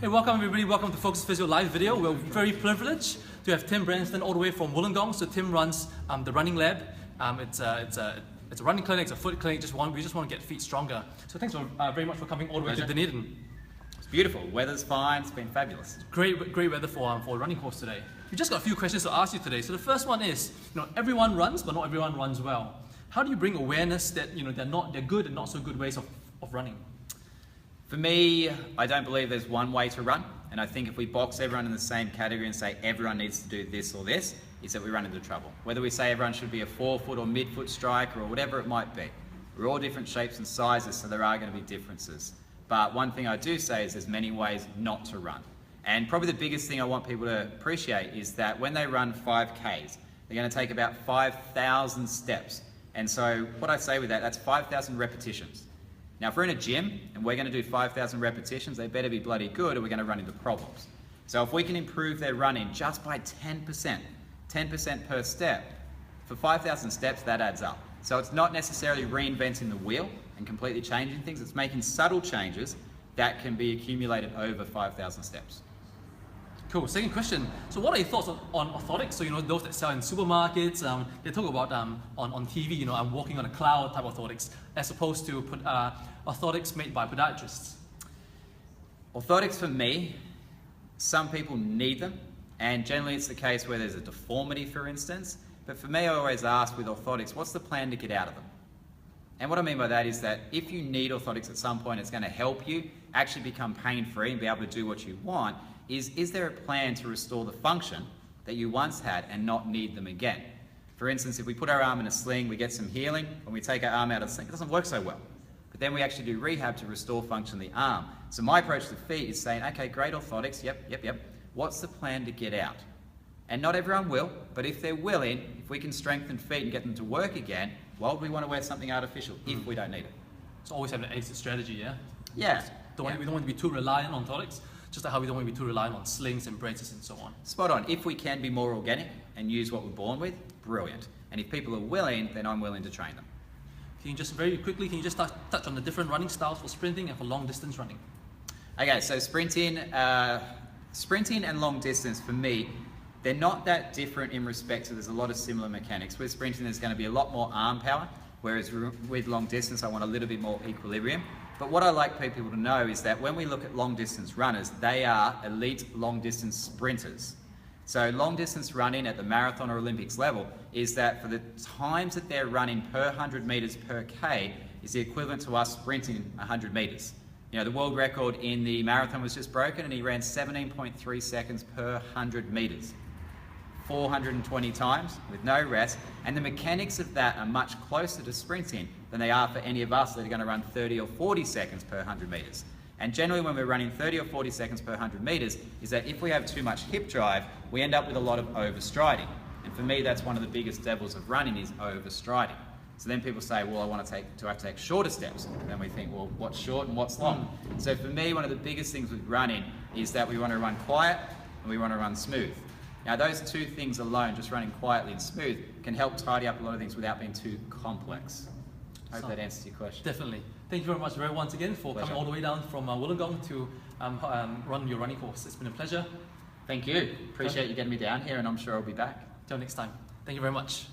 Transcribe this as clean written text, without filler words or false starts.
Hey, welcome everybody, welcome to Focus Physio Live video. We're very privileged to have Tim Branston all the way from Wollongong. So Tim runs the running lab. It's a running clinic, it's a foot clinic, we just want to get feet stronger. So thanks very much for coming all the way to Dunedin. It's beautiful, weather's fine, it's been fabulous. Great weather for a running course today. We've just got a few questions to ask you today. So the first one is, everyone runs, but not everyone runs well. How do you bring awareness that they're good and not so good ways of running? For me, I don't believe there's one way to run, and I think if we box everyone in the same category and say everyone needs to do this or this, is that we run into trouble. Whether we say everyone should be a forefoot or midfoot striker or whatever it might be. We're all different shapes and sizes, so there are going to be differences. But one thing I do say is there's many ways not to run. And probably the biggest thing I want people to appreciate is that when they run 5Ks, they're going to take about 5,000 steps. And so what I say with that, that's 5,000 repetitions. Now, if we're in a gym and we're going to do 5,000 repetitions, they better be bloody good or we're going to run into problems. So if we can improve their running just by 10% per step, for 5,000 steps, that adds up. So it's not necessarily reinventing the wheel and completely changing things, it's making subtle changes that can be accumulated over 5,000 steps. Cool. Second question. So what are your thoughts on orthotics? So those that sell in supermarkets, they talk about on TV, I'm walking on a cloud type orthotics, as opposed to orthotics made by podiatrists. Orthotics for me, some people need them, and generally it's the case where there's a deformity, for instance. But for me, I always ask with orthotics, what's the plan to get out of them? And what I mean by that is that if you need orthotics at some point, it's going to help you actually become pain-free and be able to do what you want. Is there a plan to restore the function that you once had and not need them again? For instance, if we put our arm in a sling, we get some healing. When we take our arm out of the sling, it doesn't work so well. But then we actually do rehab to restore function of the arm. So my approach to feet is saying, okay, great orthotics, yep. What's the plan to get out? And not everyone will, but if they're willing, if we can strengthen feet and get them to work again, why would we want to wear something artificial if we don't need it? So always have an exit strategy, yeah? Yeah. We don't want to be too reliant on orthotics. Just like how we don't want to be too reliant on slings and braces and so on. Spot on. If we can be more organic and use what we're born with, brilliant. And if people are willing, then I'm willing to train them. Can you just very quickly, touch on the different running styles for sprinting and for long distance running? Okay, so sprinting and long distance for me, they're not that different in respect to there's a lot of similar mechanics. With sprinting, there's going to be a lot more arm power, whereas with long distance, I want a little bit more equilibrium. But what I like people to know is that when we look at long distance runners, they are elite long distance sprinters. So long distance running at the marathon or Olympics level is that for the times that they're running per 100 meters per K is the equivalent to us sprinting 100 meters. The world record in the marathon was just broken and he ran 17.3 seconds per 100 meters. 420 times with no rest, and the mechanics of that are much closer to sprinting than they are for any of us that are going to run 30 or 40 seconds per 100 meters. And generally when we're running 30 or 40 seconds per 100 meters is that if we have too much hip drive, we end up with a lot of overstriding. And for me, that's one of the biggest devils of running is overstriding. So then people say, well, do I have to take shorter steps? And then we think, well, what's short and what's long? So for me, one of the biggest things with running is that we want to run quiet and we want to run smooth. Now those two things alone, just running quietly and smooth, can help tidy up a lot of things without being too complex. I hope that answers your question. Definitely. Thank you very much, Ray, once again for coming all the way down from Wollongong to run your running course. It's been a pleasure. Thank you. Appreciate you getting me down here, and I'm sure I'll be back. Till next time. Thank you very much.